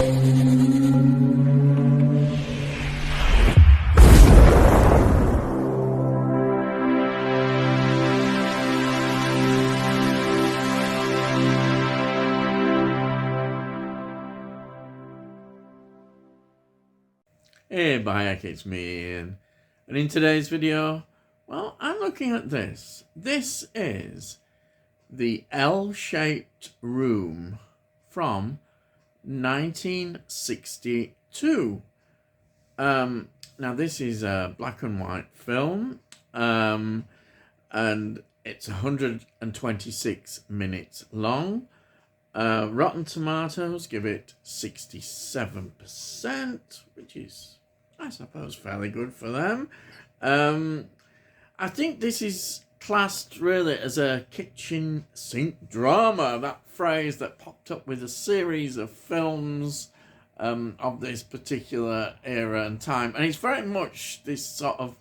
Hey Bayek, it's me Ian. And in today's video, well, I'm looking at this. This is the L-shaped room from 1962. Now this is a black and white film, and it's 126 minutes long. Rotten Tomatoes give it 67%, which is, I suppose, fairly good for them. I think this is classed really as a kitchen sink drama, that phrase that popped up with a series of films of this particular era and time. And it's very much this sort of,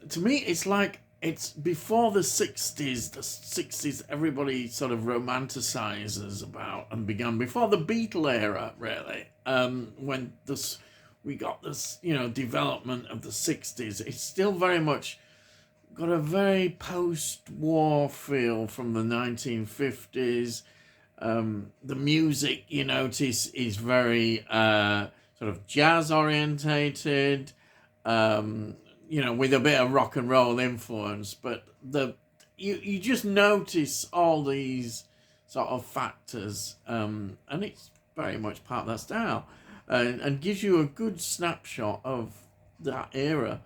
to me, it's like it's before the 60s. The 60s, everybody sort of romanticizes about and began before the Beatle era, really. When we got this, development of the 60s. It's still very much got a very post-war feel from the 1950s. The music, you notice, is very sort of jazz orientated. With a bit of rock and roll influence, but you just notice all these sort of factors, and it's very much part of that style, and gives you a good snapshot of that era.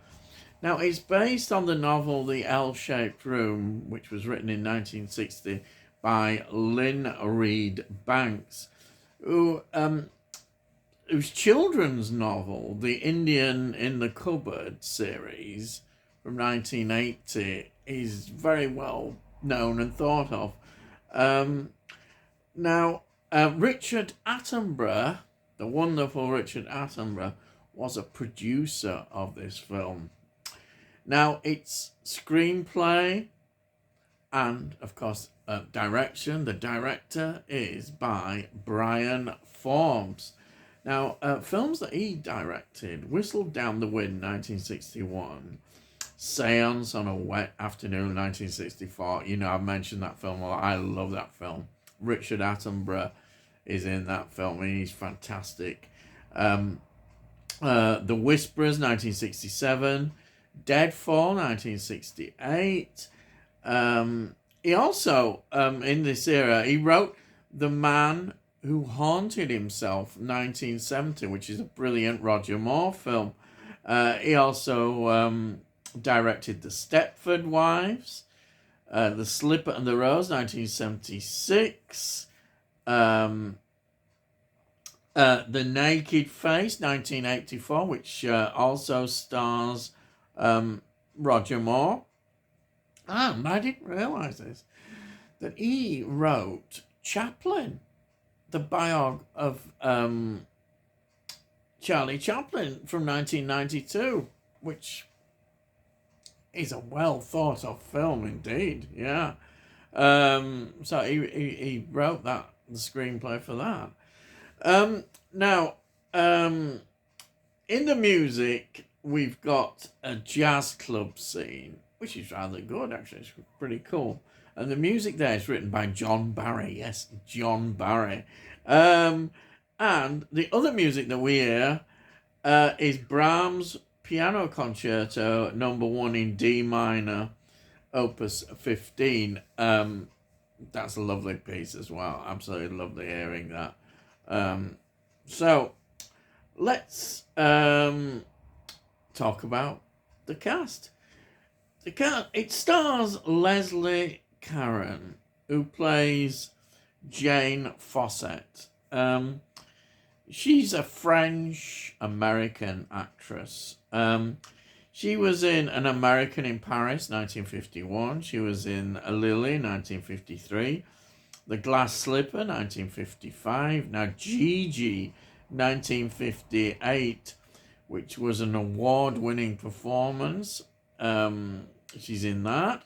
Now, it's based on the novel The L-Shaped Room, which was written in 1960 by Lynn Reed Banks, whose children's novel, The Indian in the Cupboard series from 1980, is very well known and thought of. Richard Attenborough, the wonderful Richard Attenborough, was a producer of this film. Now, its screenplay and, of course, direction, the director is by Brian Forbes. Now, films that he directed: Whistle Down the Wind, 1961, Seance on a Wet Afternoon, 1964. I've mentioned that film a lot. I love that film. Richard Attenborough is in that film, and he's fantastic. The Whisperers, 1967, Deadfall, 1968. He also, in this era, he wrote The Man Who Haunted Himself, 1970, which is a brilliant Roger Moore film. He also directed The Stepford Wives, The Slipper and the Rose, 1976, The Naked Face, 1984, which also stars Roger Moore. And I didn't realise this, that he wrote Chaplin, the biog of Charlie Chaplin from 1992, which is a well thought of film indeed. Yeah. So he wrote the screenplay for that. In the music, we've got a jazz club scene, which is rather good, actually. It's pretty cool. And the music there is written by John Barry. Yes, John Barry. And the other music that we hear is Brahms' Piano Concerto No. 1 in D minor, Opus 15. That's a lovely piece as well. Absolutely lovely hearing that. So let's talk about the cast. It stars Leslie Caron, who plays Jane Fawcett. She's a French-American actress. She was in An American in Paris, 1951. She was in A Lily, 1953. The Glass Slipper, 1955. Now, Gigi, 1958, which was an award-winning performance. She's in that.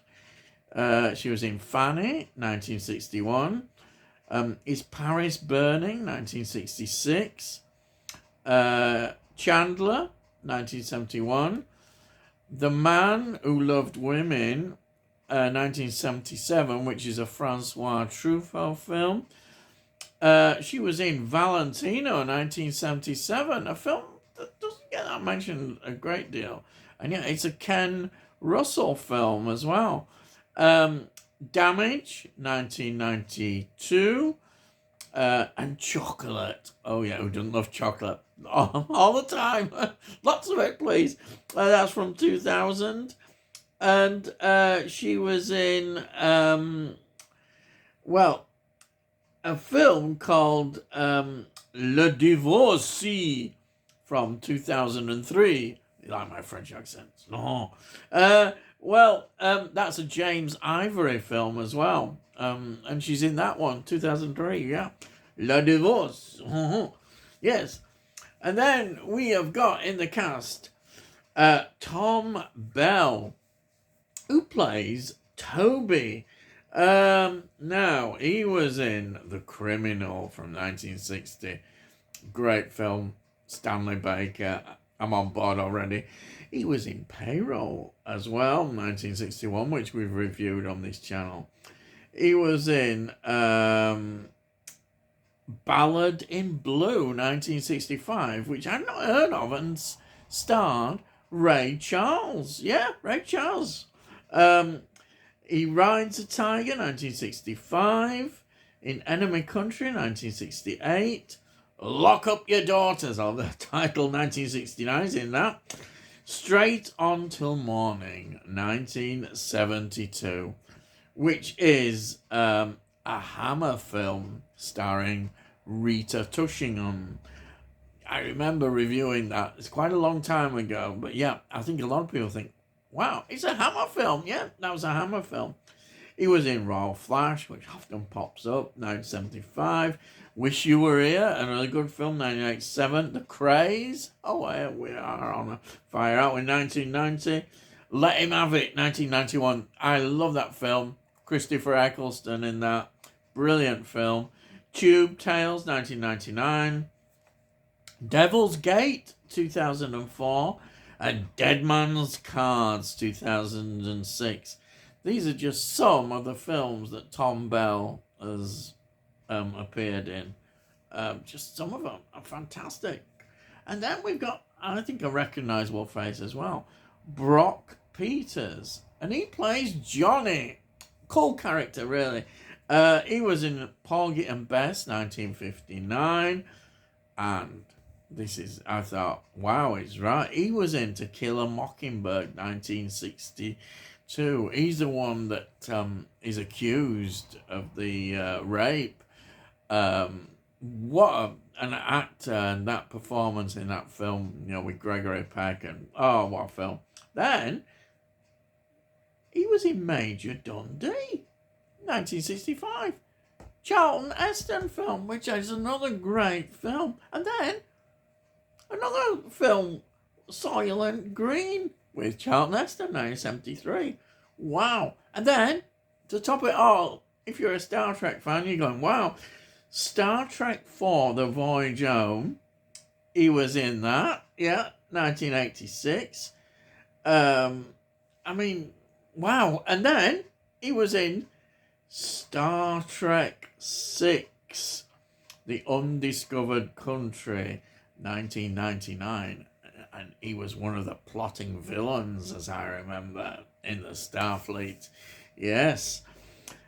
She was in Fanny, 1961. Is Paris Burning, 1966. Chandler, 1971. The Man Who Loved Women, 1977, which is a Francois Truffaut film. She was in Valentino, 1977, a film that doesn't get that mentioned a great deal. And yeah, it's a Ken Russell film as well. Damage, 1992. And Chocolate. Oh yeah, who doesn't love chocolate? All the time. Lots of it, please. That's from 2000. And she was in, a film called Le Divorcée from 2003. You like my French accents? No. That's a James Ivory film as well. And she's in that one, 2003, yeah. Le Divorce. Yes. And then we have got in the cast Tom Bell, who plays Toby. Now, he was in The Criminal from 1960. Great film. Stanley Baker. I'm on board already. He was in Payroll as well, 1961, which we've reviewed on this channel. He was in Ballad in Blue, 1965, which I've not heard of, and starred Ray Charles. Yeah, Ray Charles. He Rides a Tiger, 1965. In Enemy Country, 1968. Lock Up Your Daughters, or the title, 1969, is in that. Straight On Till Morning, 1972, which is a Hammer film starring Rita Tushingham. I remember reviewing that. It's quite a long time ago, but yeah, I think a lot of people think, wow, it's a Hammer film. Yeah, that was a Hammer film. He was in Royal Flash, which often pops up, 1975. Wish You Were Here, another good film, 1987. The Craze, we are on a fire out in 1990. Let Him Have It, 1991. I love that film. Christopher Eccleston in that. Brilliant film. Tube Tales, 1999. Devil's Gate, 2004. And Dead Man's Cards, 2006. These are just some of the films that Tom Bell has appeared in. Just some of them are fantastic. And then we've got, I think, a recognisable face as well. Brock Peters. And he plays Johnny. Cool character, really. He was in Porgy and Bess, 1959. And this is, I thought, wow, he's right. He was in To Kill a Mockingbird, 1962. He's the one that is accused of the rape. What an actor, and that performance in that film, with Gregory Peck, and what a film. Then he was in Major Dundee, 1965. Charlton Heston film, which is another great film. And then another film, Soylent Green, with Charlton Heston, 1973. Wow. And then, to top it all, if you're a Star Trek fan, you're going, wow. Star Trek IV, The Voyage Home, he was in that, 1986. Wow. And then he was in Star Trek VI, The Undiscovered Country, 1999. And he was one of the plotting villains, as I remember, in the Starfleet. Yes.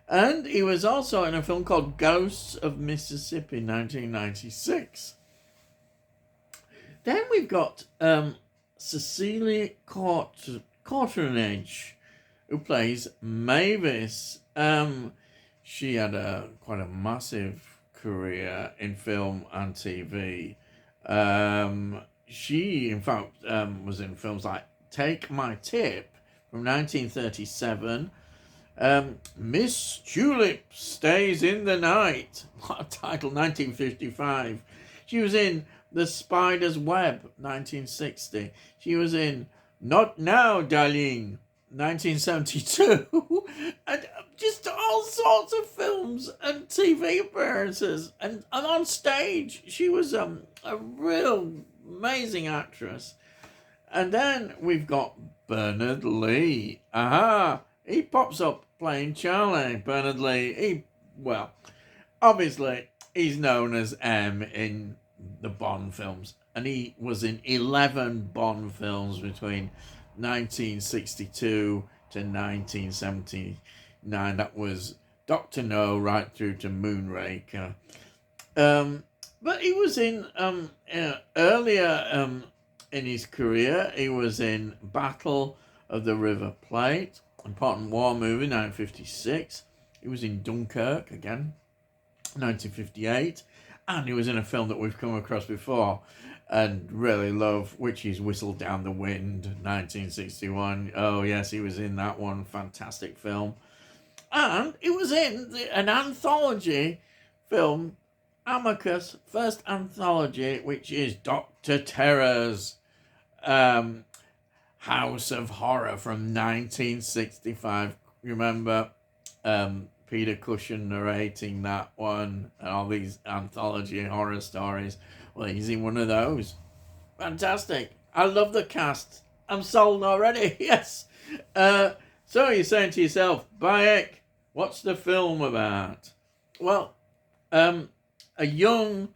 And he was also in a film called Ghosts of Mississippi, 1996. Then we've got Cecilia Cortranage, who plays Mavis. She had quite a massive career in film and TV. She, in fact, was in films like Take My Tip from 1937. Miss Tulip Stays in the Night. What a title, 1955. She was in The Spider's Web, 1960. She was in Not Now, Darling, 1972. And just all sorts of films and TV appearances, and on stage she was a real amazing actress. And then we've got Bernard Lee. Aha! He pops up playing Charlie. Bernard Lee, well, obviously he's known as M in the Bond films, and he was in 11 Bond films between 1962 to 1979. That was Dr. No right through to Moonraker. But he was in earlier in his career, he was in Battle of the River Plate, important war movie, 1956. He was in Dunkirk again, 1958, and he was in a film that we've come across before and really love, which is Whistle Down the Wind, 1961. Oh yes, he was in that one, fantastic film. And he was in an anthology film, Amicus, first anthology, which is Dr. Terror's House of Horror from 1965. Remember Peter Cushing narrating that one, and all these anthology horror stories? Well, he's in one of those. Fantastic. I love the cast. I'm sold already. Yes. So you're saying to yourself, Bayek, what's the film about? Well, a young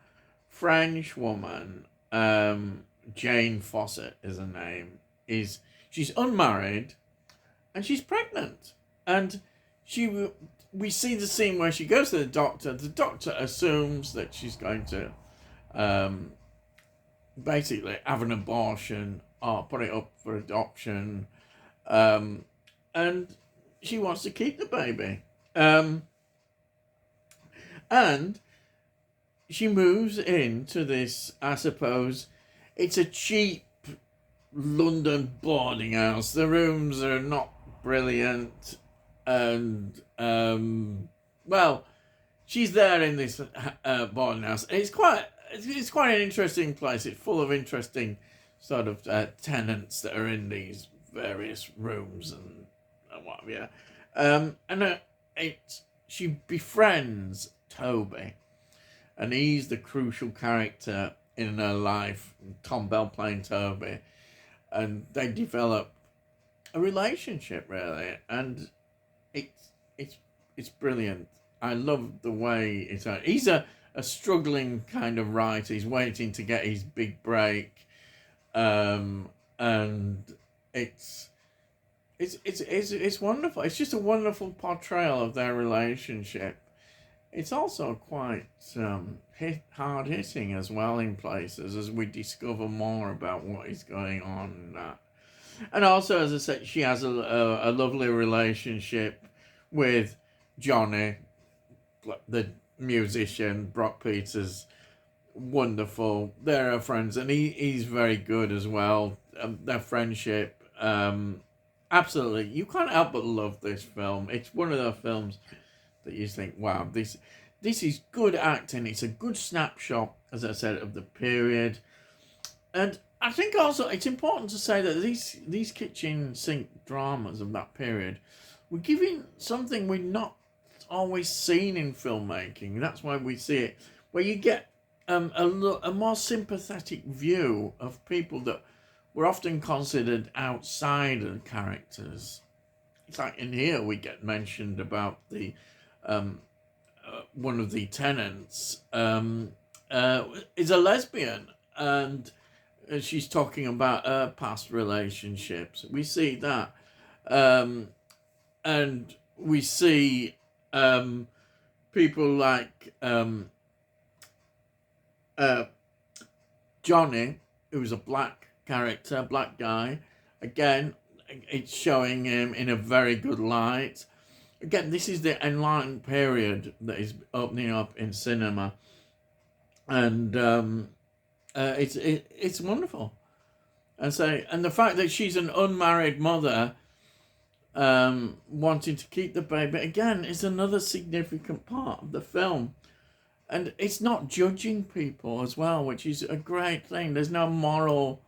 French woman, Jane Fawcett is her name, she's unmarried and she's pregnant, and we see the scene where she goes to the doctor. The doctor assumes that she's going to basically have an abortion or put it up for adoption, and she wants to keep the baby, and she moves into this, I suppose, it's a cheap London boarding house. The rooms are not brilliant, and well, she's there in this boarding house. And it's quite an interesting place. It's full of interesting sort of tenants that are in these various rooms and what have you. And she befriends Toby, and he's the crucial character in her life. Tom Bell playing Toby, and they develop a relationship really, and it's brilliant. I love the way he's a struggling kind of writer. He's waiting to get his big break, and it's wonderful. It's just a wonderful portrayal of their relationship. It's also quite hard hitting as well in places, as we discover more about what is going on in that. And also, as I said, she has a lovely relationship with Johnny, the musician. Brock Peters, wonderful. They're friends, and he's very good as well. Their friendship, absolutely, you can't help but love this film. It's one of those films that you think, wow, this is good acting. It's a good snapshot, as I said, of the period. And I think also it's important to say that these kitchen sink dramas of that period were giving something we've not always seen in filmmaking. That's why we see it, where you get a more sympathetic view of people that were often considered outsider characters. It's like in here we get mentioned about the one of the tenants is a lesbian, and she's talking about her past relationships. We see that, and we see people like Johnny, who's a black character, black guy. Again, it's showing him in a very good light. Again, this is the enlightened period that is opening up in cinema, and it's wonderful. And the fact that she's an unmarried mother, wanting to keep the baby, again, is another significant part of the film. And it's not judging people as well, which is a great thing. There's no moral,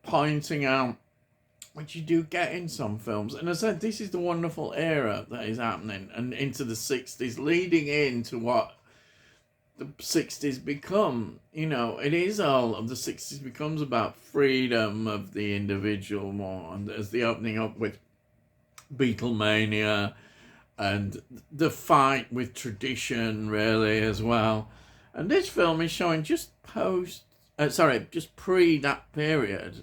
pointing out which you do get in some films. And as I said, this is the wonderful era that is happening, and into the 60s, leading into what the 60s become. You know, it is all of the 60s becomes about freedom of the individual more, and there's the opening up with Beatlemania and the fight with tradition, really, as well. And this film is showing just just pre that period,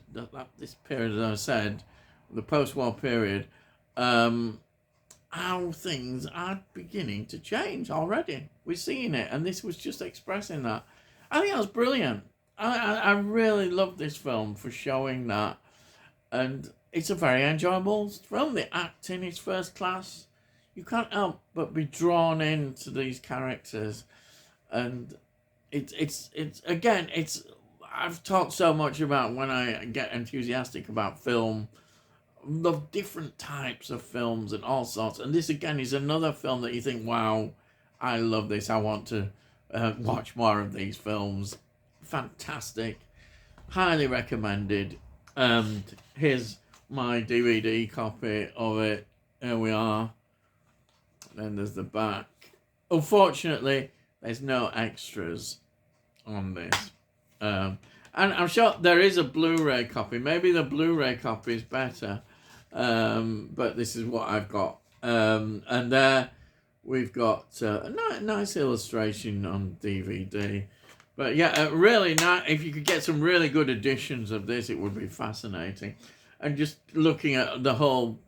this period, as I said, the post-war period, how things are beginning to change already. We're seeing it, and this was just expressing that. I think that was brilliant. I really love this film for showing that, and it's a very enjoyable film. The acting is first class. You can't help but be drawn into these characters, and it's again, it's I've talked so much about when I get enthusiastic about film, love different types of films and all sorts. And this again is another film that you think, wow, I love this. I want to watch more of these films. Fantastic, highly recommended. And here's my DVD copy of it. Here we are. Then there's the back. Unfortunately, there's no extras on this. And I'm sure there is a Blu-ray copy. Maybe the Blu-ray copy is better. But this is what I've got. And there we've got a nice illustration on DVD. But yeah, really nice. If you could get some really good editions of this, it would be fascinating. And just looking at the whole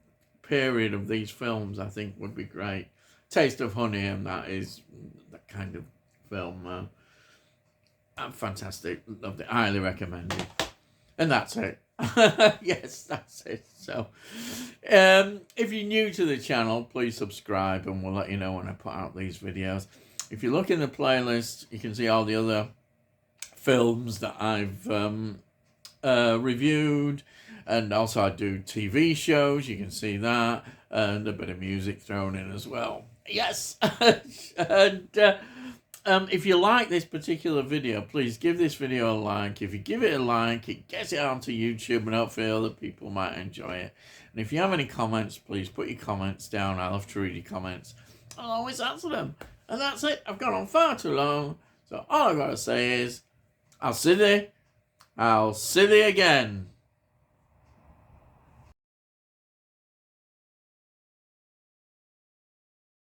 period of these films, I think would be great. Taste of Honey, and that is that kind of film. Fantastic. Loved it. Highly recommended. And that's it. Yes, that's it. So, if you're new to the channel, please subscribe, and we'll let you know when I put out these videos. If you look in the playlist, you can see all the other films that I've reviewed, and also I do TV shows. You can see that, and a bit of music thrown in as well. Yes. And if you like this particular video, please give this video a like. If you give it a like, it gets it onto YouTube, and hopefully other people might enjoy it. And if you have any comments, please put your comments down. I love to read your comments. I'll always answer them. And that's it. I've gone on far too long. So all I've got to say is, I'll see thee again.